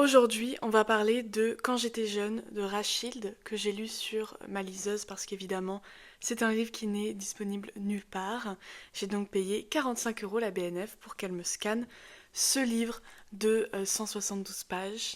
Aujourd'hui, on va parler de Quand j'étais jeune de Rachilde, que j'ai lu sur ma liseuse parce qu'évidemment, c'est un livre qui n'est disponible nulle part. J'ai donc payé 45 € la BNF pour qu'elle me scanne ce livre de 172 pages.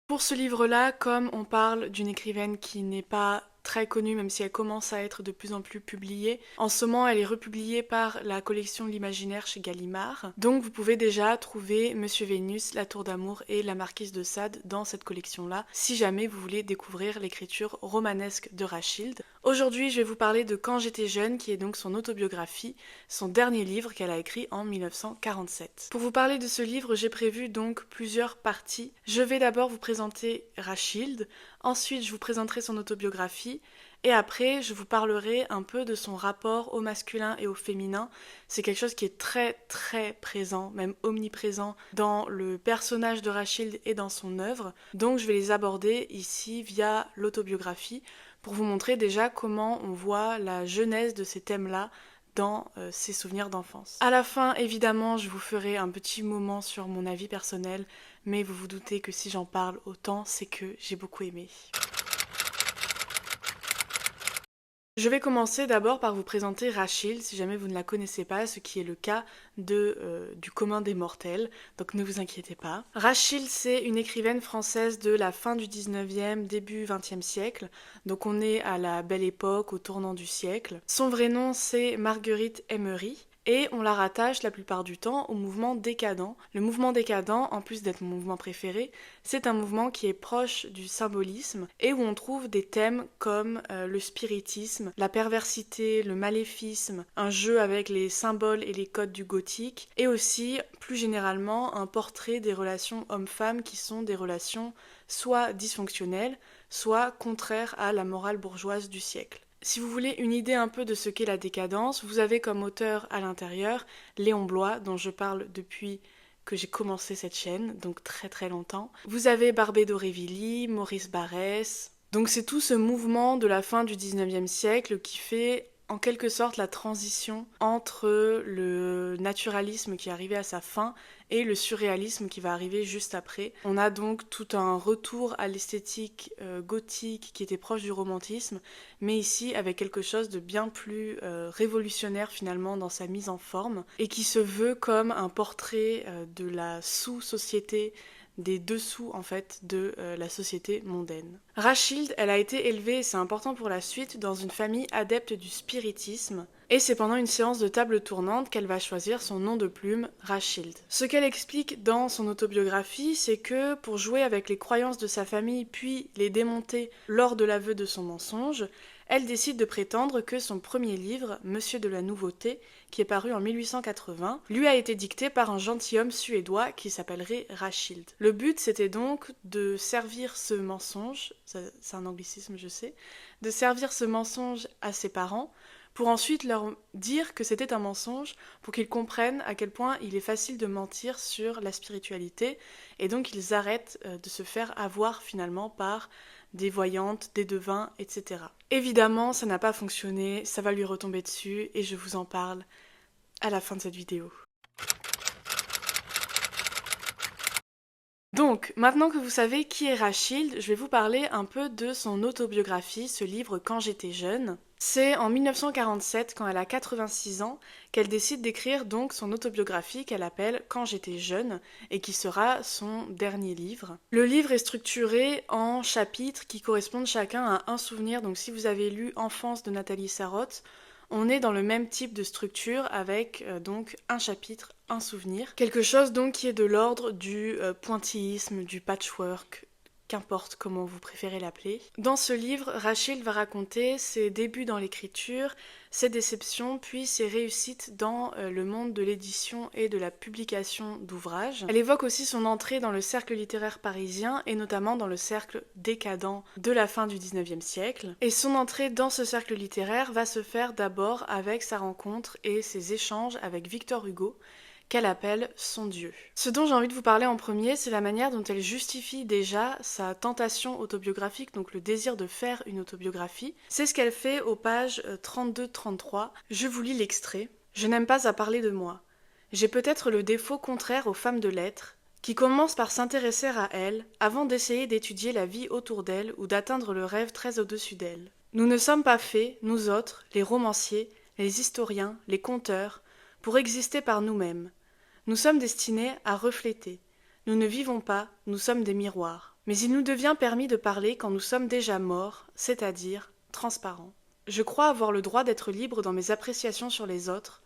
Pour ce livre-là, comme on parle d'une écrivaine qui n'est pas très connue, même si elle commence à être de plus en plus publiée, en ce moment elle est republiée par la collection L'Imaginaire chez Gallimard. Donc vous pouvez déjà trouver Monsieur Vénus, La Tour d'amour et La Marquise de Sade dans cette collection-là, si jamais vous voulez découvrir l'écriture romanesque de Rachilde. Aujourd'hui, je vais vous parler de Quand j'étais jeune, qui est donc son autobiographie, son dernier livre qu'elle a écrit en 1947. Pour vous parler de ce livre, j'ai prévu donc plusieurs parties. Je vais d'abord vous présenter Rachilde, ensuite je vous présenterai son autobiographie, et après je vous parlerai un peu de son rapport au masculin et au féminin. C'est quelque chose qui est très très présent, même omniprésent, dans le personnage de Rachilde et dans son œuvre. Donc je vais les aborder ici via l'autobiographie, pour vous montrer déjà comment on voit la genèse de ces thèmes-là dans ses souvenirs d'enfance. À la fin, évidemment, je vous ferai un petit moment sur mon avis personnel, mais vous vous doutez que si j'en parle autant, c'est que j'ai beaucoup aimé. Je vais commencer d'abord par vous présenter Rachilde, si jamais vous ne la connaissez pas, ce qui est le cas du commun des mortels, donc ne vous inquiétez pas. Rachilde, c'est une écrivaine française de la fin du 19e, début 20e siècle, donc on est à la belle époque, au tournant du siècle. Son vrai nom, c'est Marguerite Emery. Et on la rattache la plupart du temps au mouvement décadent. Le mouvement décadent, en plus d'être mon mouvement préféré, c'est un mouvement qui est proche du symbolisme et où on trouve des thèmes comme le spiritisme, la perversité, le maléfisme, un jeu avec les symboles et les codes du gothique, et aussi, plus généralement, un portrait des relations hommes-femmes qui sont des relations soit dysfonctionnelles, soit contraires à la morale bourgeoise du siècle. Si vous voulez une idée un peu de ce qu'est la décadence, vous avez comme auteur à l'intérieur Léon Bloy, dont je parle depuis que j'ai commencé cette chaîne, donc très très longtemps. Vous avez Barbé d'Aurevilly, Maurice Barrès. Donc c'est tout ce mouvement de la fin du 19e siècle qui fait en quelque sorte la transition entre le naturalisme qui arrivait à sa fin et le surréalisme qui va arriver juste après. On a donc tout un retour à l'esthétique gothique qui était proche du romantisme, mais ici avec quelque chose de bien plus révolutionnaire finalement dans sa mise en forme, et qui se veut comme un portrait de la sous-société, des dessous en fait de la société mondaine. Rachilde, elle a été élevée, et c'est important pour la suite, dans une famille adepte du spiritisme, et c'est pendant une séance de table tournante qu'elle va choisir son nom de plume, Rachilde. Ce qu'elle explique dans son autobiographie, c'est que pour jouer avec les croyances de sa famille puis les démonter lors de l'aveu de son mensonge, elle décide de prétendre que son premier livre, Monsieur de la Nouveauté, qui est paru en 1880, lui a été dicté par un gentilhomme suédois qui s'appellerait Rachilde. Le but, c'était donc de servir ce mensonge, c'est un anglicisme je sais, de servir ce mensonge à ses parents, pour ensuite leur dire que c'était un mensonge, pour qu'ils comprennent à quel point il est facile de mentir sur la spiritualité, et donc ils arrêtent de se faire avoir finalement par des voyantes, des devins, etc. Évidemment, ça n'a pas fonctionné, ça va lui retomber dessus, et je vous en parle à la fin de cette vidéo. Donc, maintenant que vous savez qui est Rachilde, je vais vous parler un peu de son autobiographie, ce livre Quand j'étais jeune. C'est en 1947, quand elle a 86 ans, qu'elle décide d'écrire donc son autobiographie qu'elle appelle Quand j'étais jeune, et qui sera son dernier livre. Le livre est structuré en chapitres qui correspondent chacun à un souvenir, donc si vous avez lu Enfance de Nathalie Sarraute, on est dans le même type de structure avec donc un chapitre, un souvenir. Quelque chose donc qui est de l'ordre du pointillisme, du patchwork, qu'importe comment vous préférez l'appeler. Dans ce livre, Rachilde va raconter ses débuts dans l'écriture, ses déceptions, puis ses réussites dans le monde de l'édition et de la publication d'ouvrages. Elle évoque aussi son entrée dans le cercle littéraire parisien, et notamment dans le cercle décadent de la fin du 19e siècle. Et son entrée dans ce cercle littéraire va se faire d'abord avec sa rencontre et ses échanges avec Victor Hugo, qu'elle appelle son Dieu. Ce dont j'ai envie de vous parler en premier, c'est la manière dont elle justifie déjà sa tentation autobiographique, donc le désir de faire une autobiographie. C'est ce qu'elle fait aux pages 32-33. Je vous lis l'extrait. « Je n'aime pas à parler de moi. J'ai peut-être le défaut contraire aux femmes de lettres, qui commencent par s'intéresser à elles avant d'essayer d'étudier la vie autour d'elles ou d'atteindre le rêve très au-dessus d'elles. Nous ne sommes pas faits, nous autres, les romanciers, les historiens, les conteurs, pour exister par nous-mêmes. Nous sommes destinés à refléter. Nous ne vivons pas, nous sommes des miroirs. Mais il nous devient permis de parler quand nous sommes déjà morts, c'est-à-dire transparents. Je crois avoir le droit d'être libre dans mes appréciations sur les autres,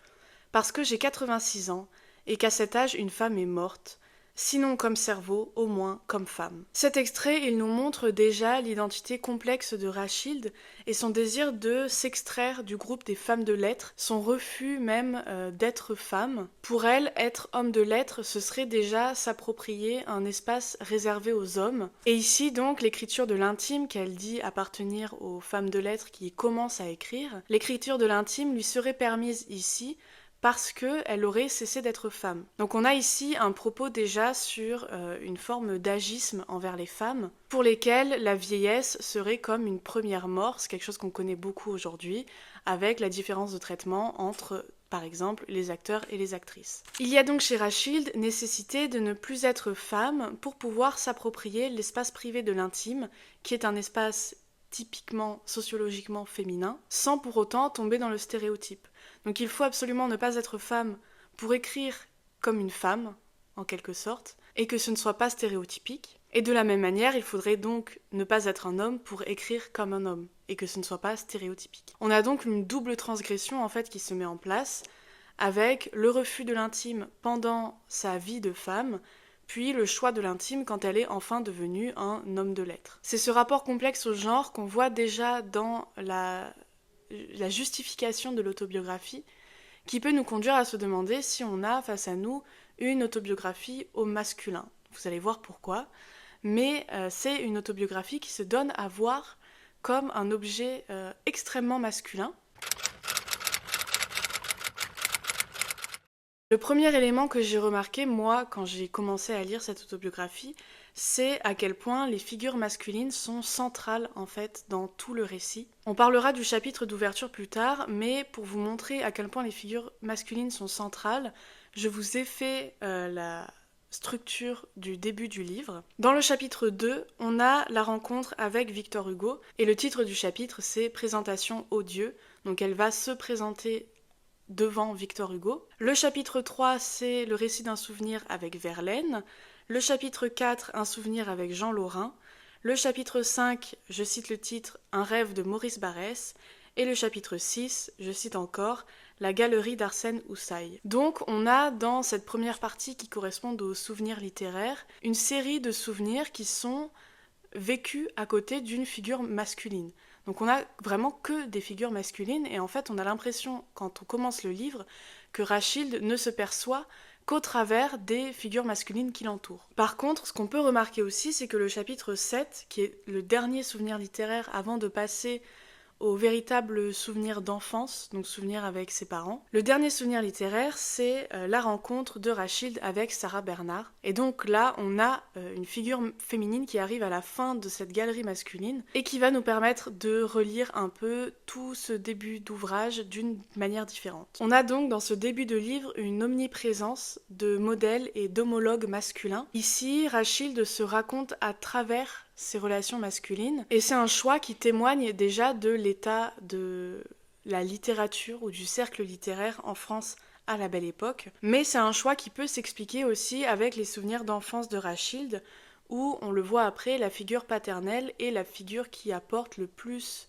parce que j'ai 86 ans et qu'à cet âge une femme est morte, sinon comme cerveau, au moins comme femme. Cet extrait, il nous montre déjà l'identité complexe de Rachilde et son désir de s'extraire du groupe des femmes de lettres, son refus même d'être femme. Pour elle, être homme de lettres, ce serait déjà s'approprier un espace réservé aux hommes. Et ici donc, l'écriture de l'intime qu'elle dit appartenir aux femmes de lettres qui commencent à écrire, l'écriture de l'intime lui serait permise ici parce qu'elle aurait cessé d'être femme. Donc on a ici un propos déjà sur une forme d'agisme envers les femmes, pour lesquelles la vieillesse serait comme une première mort, c'est quelque chose qu'on connaît beaucoup aujourd'hui, avec la différence de traitement entre, par exemple, les acteurs et les actrices. Il y a donc chez Rachilde nécessité de ne plus être femme pour pouvoir s'approprier l'espace privé de l'intime, qui est un espace typiquement sociologiquement féminin, sans pour autant tomber dans le stéréotype. Donc il faut absolument ne pas être femme pour écrire comme une femme, en quelque sorte, et que ce ne soit pas stéréotypique. Et de la même manière, il faudrait donc ne pas être un homme pour écrire comme un homme, et que ce ne soit pas stéréotypique. On a donc une double transgression en fait qui se met en place, avec le refus de l'intime pendant sa vie de femme, puis le choix de l'intime quand elle est enfin devenue un homme de lettres. C'est ce rapport complexe au genre qu'on voit déjà dans la justification de l'autobiographie, qui peut nous conduire à se demander si on a face à nous une autobiographie au masculin. Vous allez voir pourquoi, mais c'est une autobiographie qui se donne à voir comme un objet extrêmement masculin. Le premier élément que j'ai remarqué, moi, quand j'ai commencé à lire cette autobiographie, c'est à quel point les figures masculines sont centrales, en fait, dans tout le récit. On parlera du chapitre d'ouverture plus tard, mais pour vous montrer à quel point les figures masculines sont centrales, je vous ai fait la structure du début du livre. Dans le chapitre 2, on a la rencontre avec Victor Hugo, et le titre du chapitre, c'est « Présentation aux dieux », donc elle va se présenter devant Victor Hugo. Le chapitre 3, c'est le récit d'un souvenir avec Verlaine. Le chapitre 4, un souvenir avec Jean Lorrain. Le chapitre 5, je cite le titre, un rêve de Maurice Barrès. Et le chapitre 6, je cite encore, la galerie d'Arsène Houssaye. Donc on a dans cette première partie qui correspond aux souvenirs littéraires, une série de souvenirs qui sont vécus à côté d'une figure masculine. Donc on a vraiment que des figures masculines et en fait on a l'impression quand on commence le livre que Rachilde ne se perçoit qu'au travers des figures masculines qui l'entourent. Par contre, ce qu'on peut remarquer aussi, c'est que le chapitre 7, qui est le dernier souvenir littéraire avant de passer au véritable souvenir d'enfance, donc souvenir avec ses parents. Le dernier souvenir littéraire, c'est la rencontre de Rachilde avec Sarah Bernard. Et donc là, on a une figure féminine qui arrive à la fin de cette galerie masculine et qui va nous permettre de relire un peu tout ce début d'ouvrage d'une manière différente. On a donc dans ce début de livre une omniprésence de modèles et d'homologues masculins. Ici, Rachilde se raconte à travers ces relations masculines, et c'est un choix qui témoigne déjà de l'état de la littérature ou du cercle littéraire en France à la Belle Époque, mais c'est un choix qui peut s'expliquer aussi avec les souvenirs d'enfance de Rachilde, où on le voit après, la figure paternelle est la figure qui apporte le plus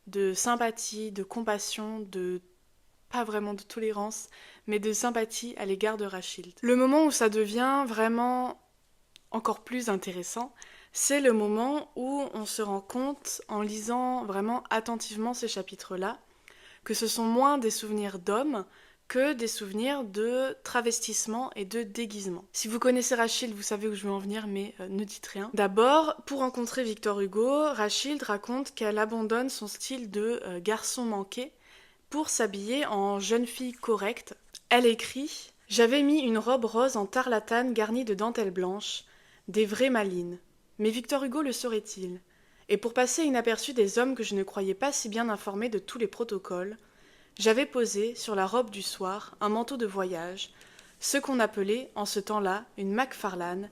de sympathie, de compassion, pas vraiment de tolérance, mais de sympathie à l'égard de Rachilde. Le moment où ça devient vraiment encore plus intéressant, c'est le moment où on se rend compte, en lisant vraiment attentivement ces chapitres-là, que ce sont moins des souvenirs d'hommes que des souvenirs de travestissement et de déguisement. Si vous connaissez Rachilde, vous savez où je veux en venir, mais ne dites rien. D'abord, pour rencontrer Victor Hugo, Rachilde raconte qu'elle abandonne son style de garçon manqué pour s'habiller en jeune fille correcte. Elle écrit « J'avais mis une robe rose en tarlatane garnie de dentelle blanche, des vraies malines. Mais Victor Hugo le saurait-il ? Et pour passer inaperçu des hommes que je ne croyais pas si bien informés de tous les protocoles, j'avais posé, sur la robe du soir, un manteau de voyage, ce qu'on appelait en ce temps-là une Macfarlane,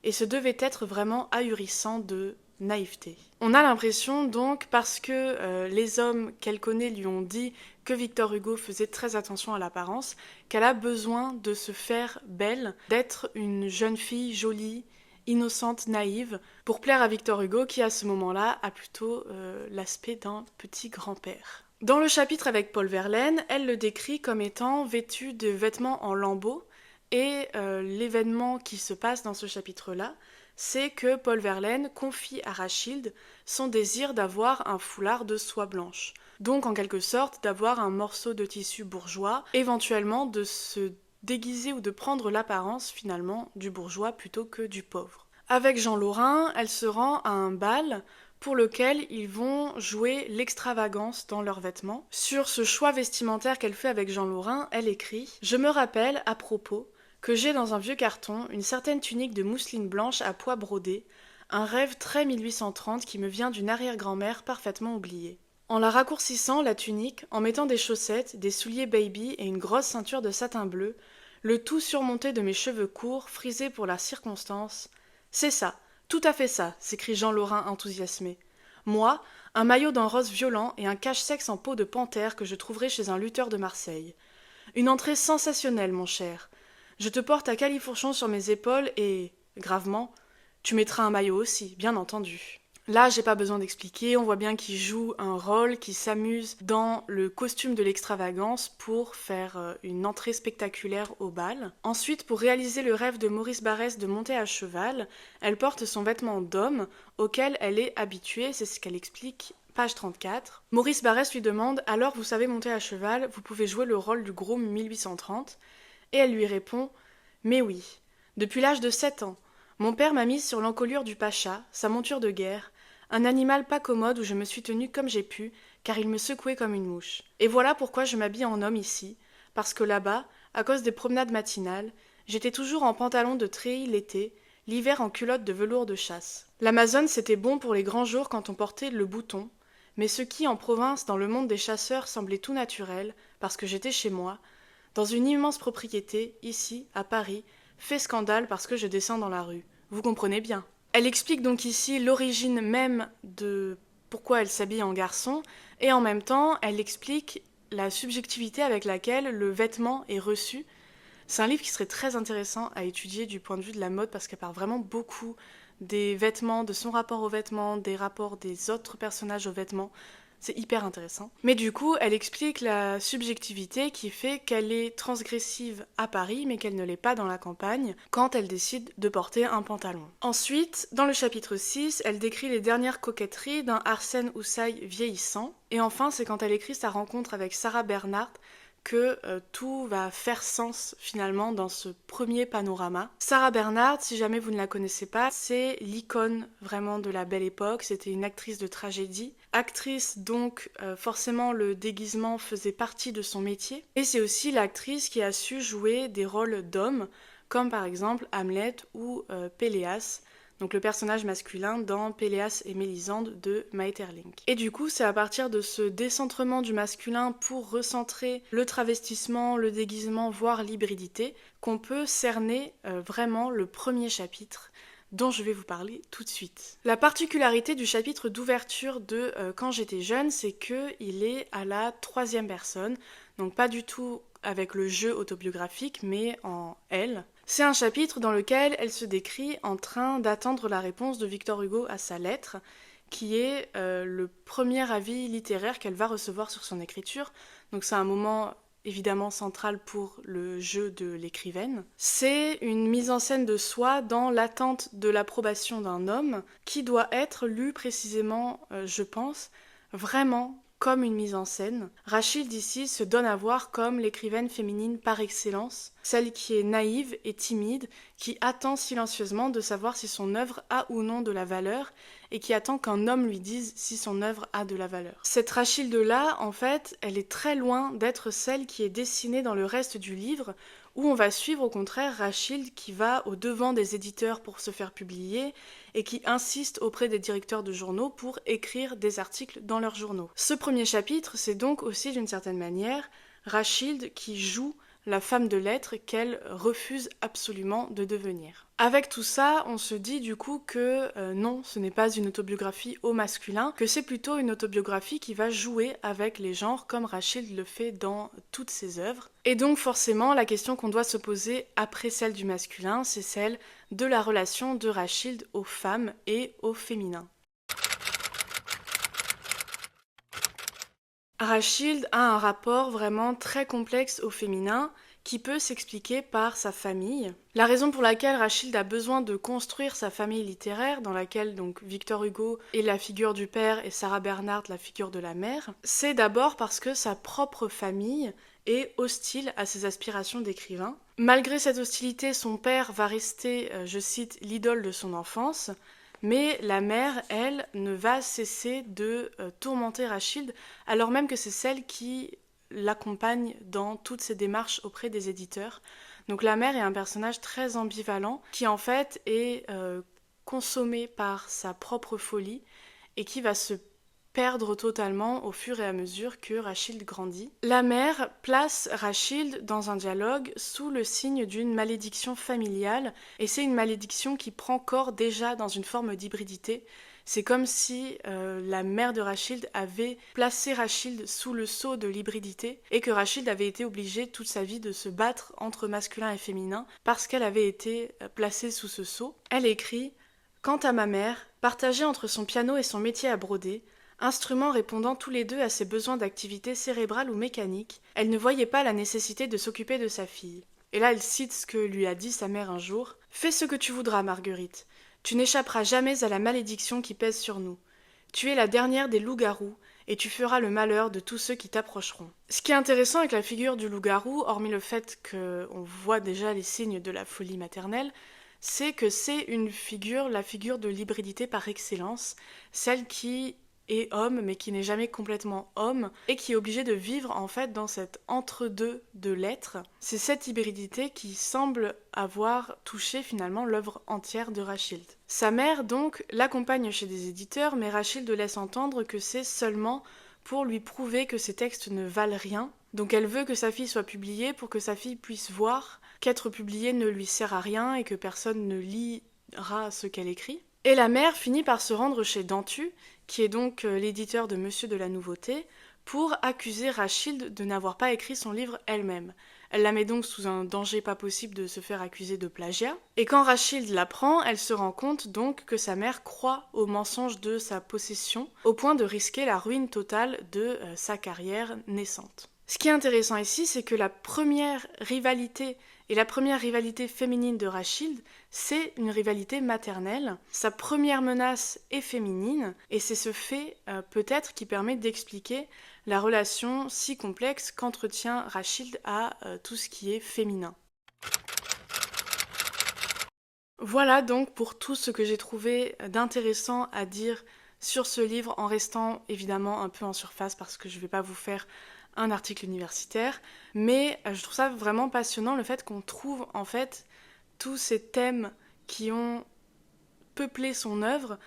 et ce devait être vraiment ahurissant de naïveté. On a l'impression donc, parce que les hommes qu'elle connaît lui ont dit que Victor Hugo faisait très attention à l'apparence, qu'elle a besoin de se faire belle, d'être une jeune fille jolie, innocente, naïve, pour plaire à Victor Hugo qui à ce moment-là a plutôt l'aspect d'un petit grand-père. Dans le chapitre avec Paul Verlaine, elle le décrit comme étant vêtu de vêtements en lambeaux, et l'événement qui se passe dans ce chapitre-là, c'est que Paul Verlaine confie à Rachilde son désir d'avoir un foulard de soie blanche. Donc en quelque sorte d'avoir un morceau de tissu bourgeois, éventuellement de se déguiser ou de prendre l'apparence finalement du bourgeois plutôt que du pauvre. Avec Jean Laurin, elle se rend à un bal pour lequel ils vont jouer l'extravagance dans leurs vêtements. Sur ce choix vestimentaire qu'elle fait avec Jean Laurin, elle écrit « Je me rappelle, à propos, que j'ai dans un vieux carton une certaine tunique de mousseline blanche à pois brodés, un rêve très 1830 qui me vient d'une arrière-grand-mère parfaitement oubliée. En la raccourcissant, la tunique, en mettant des chaussettes, des souliers baby et une grosse ceinture de satin bleu, le tout surmonté de mes cheveux courts, frisés pour la circonstance. C'est ça, tout à fait ça, s'écrie Jean Laurin enthousiasmé. Moi, un maillot d'un rose violent et un cache-sexe en peau de panthère que je trouverai chez un lutteur de Marseille. Une entrée sensationnelle, mon cher. Je te porte à califourchon sur mes épaules et, gravement, tu mettras un maillot aussi, bien entendu. Là, j'ai pas besoin d'expliquer, on voit bien qu'il joue un rôle, qu'il s'amuse dans le costume de l'extravagance pour faire une entrée spectaculaire au bal. Ensuite, pour réaliser le rêve de Maurice Barrès de monter à cheval, elle porte son vêtement d'homme auquel elle est habituée, c'est ce qu'elle explique. Page 34. Maurice Barrès lui demande « Alors vous savez monter à cheval, vous pouvez jouer le rôle du groom 1830 ?» Et elle lui répond « Mais oui, depuis l'âge de 7 ans, mon père m'a mise sur l'encolure du pacha, sa monture de guerre, un animal pas commode où je me suis tenue comme j'ai pu, car il me secouait comme une mouche. Et voilà pourquoi je m'habille en homme ici, parce que là-bas, à cause des promenades matinales, j'étais toujours en pantalon de treillis l'été, l'hiver en culotte de velours de chasse. L'Amazone c'était bon pour les grands jours quand on portait le bouton, mais ce qui, en province, dans le monde des chasseurs, semblait tout naturel, parce que j'étais chez moi, dans une immense propriété, ici, à Paris, fait scandale parce que je descends dans la rue. Vous comprenez bien. Elle explique donc ici l'origine même de pourquoi elle s'habille en garçon, et en même temps, elle explique la subjectivité avec laquelle le vêtement est reçu. C'est un livre qui serait très intéressant à étudier du point de vue de la mode, parce qu'elle parle vraiment beaucoup des vêtements, de son rapport aux vêtements, des rapports des autres personnages aux vêtements. C'est hyper intéressant. Mais du coup, elle explique la subjectivité qui fait qu'elle est transgressive à Paris, mais qu'elle ne l'est pas dans la campagne, quand elle décide de porter un pantalon. Ensuite, dans le chapitre 6, elle décrit les dernières coquetteries d'un Arsène Houssaye vieillissant. Et enfin, c'est quand elle écrit sa rencontre avec Sarah Bernhardt que tout va faire sens finalement dans ce premier panorama. Sarah Bernhardt, si jamais vous ne la connaissez pas, c'est l'icône vraiment de la Belle Époque, c'était une actrice de tragédie. Actrice donc forcément le déguisement faisait partie de son métier, et c'est aussi l'actrice qui a su jouer des rôles d'hommes, comme par exemple Hamlet ou Péléas, donc le personnage masculin dans Péléas et Mélisande de Maeterlinck. Et du coup, c'est à partir de ce décentrement du masculin pour recentrer le travestissement, le déguisement, voire l'hybridité, qu'on peut cerner vraiment le premier chapitre dont je vais vous parler tout de suite. La particularité du chapitre d'ouverture de Quand j'étais jeune, c'est qu'il est à la troisième personne, donc pas du tout avec le jeu autobiographique, mais en elle. C'est un chapitre dans lequel elle se décrit en train d'attendre la réponse de Victor Hugo à sa lettre, qui est le premier avis littéraire qu'elle va recevoir sur son écriture. Donc c'est un moment évidemment central pour le jeu de l'écrivaine. C'est une mise en scène de soi dans l'attente de l'approbation d'un homme qui doit être lu précisément, je pense, vraiment comme une mise en scène. Rachilde ici se donne à voir comme l'écrivaine féminine par excellence, celle qui est naïve et timide, qui attend silencieusement de savoir si son œuvre a ou non de la valeur, et qui attend qu'un homme lui dise si son œuvre a de la valeur. Cette Rachilde-là, en fait, elle est très loin d'être celle qui est dessinée dans le reste du livre, où on va suivre au contraire Rachilde qui va au devant des éditeurs pour se faire publier et qui insiste auprès des directeurs de journaux pour écrire des articles dans leurs journaux. Ce premier chapitre, c'est donc aussi d'une certaine manière Rachilde qui joue la femme de lettres qu'elle refuse absolument de devenir. Avec tout ça, on se dit du coup que non, ce n'est pas une autobiographie au masculin, que c'est plutôt une autobiographie qui va jouer avec les genres comme Rachilde le fait dans toutes ses œuvres. Et donc forcément, la question qu'on doit se poser après celle du masculin, c'est celle de la relation de Rachilde aux femmes et au féminin. Rachilde a un rapport vraiment très complexe au féminin qui peut s'expliquer par sa famille. La raison pour laquelle Rachilde a besoin de construire sa famille littéraire, dans laquelle donc Victor Hugo est la figure du père et Sarah Bernhardt la figure de la mère, c'est d'abord parce que sa propre famille est hostile à ses aspirations d'écrivain. Malgré cette hostilité, son père va rester, je cite, l'idole de son enfance, mais la mère, elle, ne va cesser de tourmenter Rachilde, alors même que c'est celle qui l'accompagne dans toutes ses démarches auprès des éditeurs. Donc la mère est un personnage très ambivalent, qui en fait est consommé par sa propre folie, et qui va se perdre totalement au fur et à mesure que Rachilde grandit. La mère place Rachilde dans un dialogue sous le signe d'une malédiction familiale, et c'est une malédiction qui prend corps déjà dans une forme d'hybridité. C'est comme si la mère de Rachilde avait placé Rachilde sous le sceau de l'hybridité et que Rachilde avait été obligée toute sa vie de se battre entre masculin et féminin parce qu'elle avait été placée sous ce sceau. Elle écrit « Quant à ma mère, partagée entre son piano et son métier à broder, instruments répondant tous les deux à ses besoins d'activité cérébrale ou mécanique, elle ne voyait pas la nécessité de s'occuper de sa fille. » Et là, elle cite ce que lui a dit sa mère un jour. « Fais ce que tu voudras, Marguerite. Tu n'échapperas jamais à la malédiction qui pèse sur nous. Tu es la dernière des loups-garous, et tu feras le malheur de tous ceux qui t'approcheront. » Ce qui est intéressant avec la figure du loup-garou, hormis le fait qu'on voit déjà les signes de la folie maternelle, c'est que c'est une figure, la figure de l'hybridité par excellence, celle qui est homme mais qui n'est jamais complètement homme et qui est obligé de vivre en fait dans cet entre-deux de l'être. C'est cette hybridité qui semble avoir touché finalement l'œuvre entière de Rachilde. Sa mère donc l'accompagne chez des éditeurs, mais Rachilde laisse entendre que c'est seulement pour lui prouver que ses textes ne valent rien. Donc elle veut que sa fille soit publiée pour que sa fille puisse voir qu'être publiée ne lui sert à rien et que personne ne lira ce qu'elle écrit. Et la mère finit par se rendre chez Dantu, qui est donc l'éditeur de Monsieur de la Nouveauté, pour accuser Rachilde de n'avoir pas écrit son livre elle-même. Elle la met donc sous un danger pas possible de se faire accuser de plagiat. Et quand Rachilde l'apprend, elle se rend compte donc que sa mère croit au mensonge de sa possession, au point de risquer la ruine totale de sa carrière naissante. Ce qui est intéressant ici, c'est que la première rivalité féminine de Rachilde, c'est une rivalité maternelle. Sa première menace est féminine, et c'est ce fait peut-être qui permet d'expliquer la relation si complexe qu'entretient Rachilde à tout ce qui est féminin. Voilà donc pour tout ce que j'ai trouvé d'intéressant à dire sur ce livre, en restant évidemment un peu en surface parce que je ne vais pas vous faire un article universitaire, mais je trouve ça vraiment passionnant le fait qu'on trouve en fait tous ces thèmes qui ont peuplé son œuvre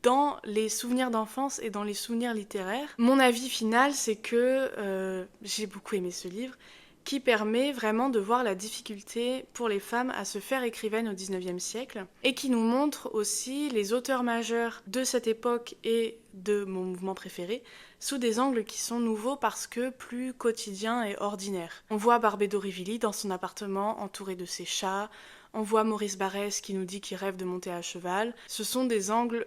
dans les souvenirs d'enfance et dans les souvenirs littéraires. Mon avis final, c'est que j'ai beaucoup aimé ce livre, qui permet vraiment de voir la difficulté pour les femmes à se faire écrivaines au XIXe siècle, et qui nous montre aussi les auteurs majeurs de cette époque et de mon mouvement préféré, sous des angles qui sont nouveaux parce que plus quotidiens et ordinaires. On voit Barbé d'Aurevilly dans son appartement entouré de ses chats, on voit Maurice Barrès qui nous dit qu'il rêve de monter à cheval. Ce sont des angles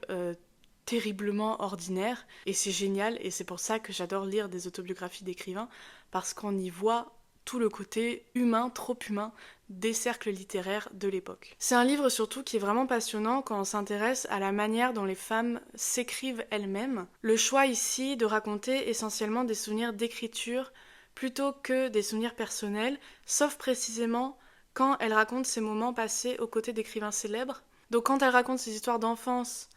terriblement ordinaires, et c'est génial, et c'est pour ça que j'adore lire des autobiographies d'écrivains, parce qu'on y voit tout le côté humain, trop humain, des cercles littéraires de l'époque. C'est un livre surtout qui est vraiment passionnant quand on s'intéresse à la manière dont les femmes s'écrivent elles-mêmes. Le choix ici de raconter essentiellement des souvenirs d'écriture plutôt que des souvenirs personnels, sauf précisément quand elle raconte ses moments passés aux côtés d'écrivains célèbres. Donc quand elle raconte ses histoires d'enfance,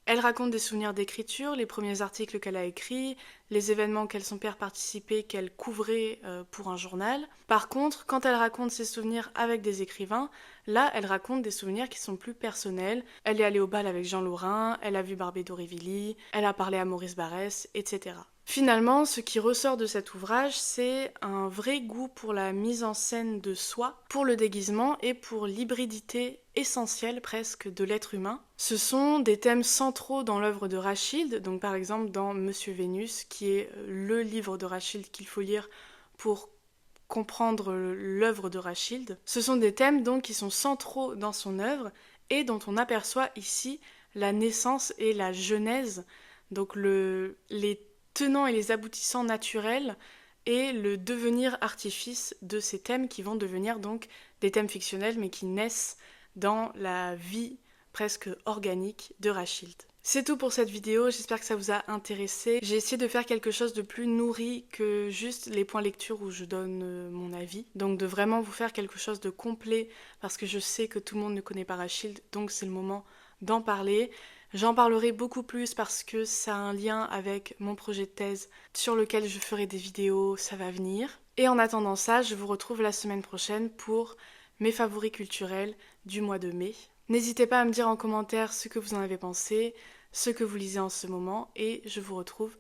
elle raconte des souvenirs d'écriture, les premiers articles qu'elle a écrits, les événements auxquels son père participait, qu'elle couvrait pour un journal. Par contre, quand elle raconte ses souvenirs avec des écrivains, là, elle raconte des souvenirs qui sont plus personnels. Elle est allée au bal avec Jean Lorrain, elle a vu Barbé d'Aurevilly, elle a parlé à Maurice Barrès, etc. Finalement, ce qui ressort de cet ouvrage, c'est un vrai goût pour la mise en scène de soi, pour le déguisement et pour l'hybridité essentielle presque de l'être humain. Ce sont des thèmes centraux dans l'œuvre de Rachilde, donc par exemple dans Monsieur Vénus, qui est le livre de Rachilde qu'il faut lire pour comprendre l'œuvre de Rachilde. Ce sont des thèmes donc qui sont centraux dans son œuvre et dont on aperçoit ici la naissance et la genèse, donc les tenants et les aboutissants naturels et le devenir artifice de ces thèmes qui vont devenir donc des thèmes fictionnels mais qui naissent dans la vie presque organique de Rachilde. C'est tout pour cette vidéo, j'espère que ça vous a intéressé. J'ai essayé de faire quelque chose de plus nourri que juste les points lecture où je donne mon avis. Donc de vraiment vous faire quelque chose de complet parce que je sais que tout le monde ne connaît pas Rachilde, donc c'est le moment d'en parler. J'en parlerai beaucoup plus parce que ça a un lien avec mon projet de thèse sur lequel je ferai des vidéos, ça va venir. Et en attendant ça, je vous retrouve la semaine prochaine pour mes favoris culturels du mois de mai. N'hésitez pas à me dire en commentaire ce que vous en avez pensé, ce que vous lisez en ce moment, et je vous retrouve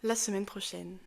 la semaine prochaine.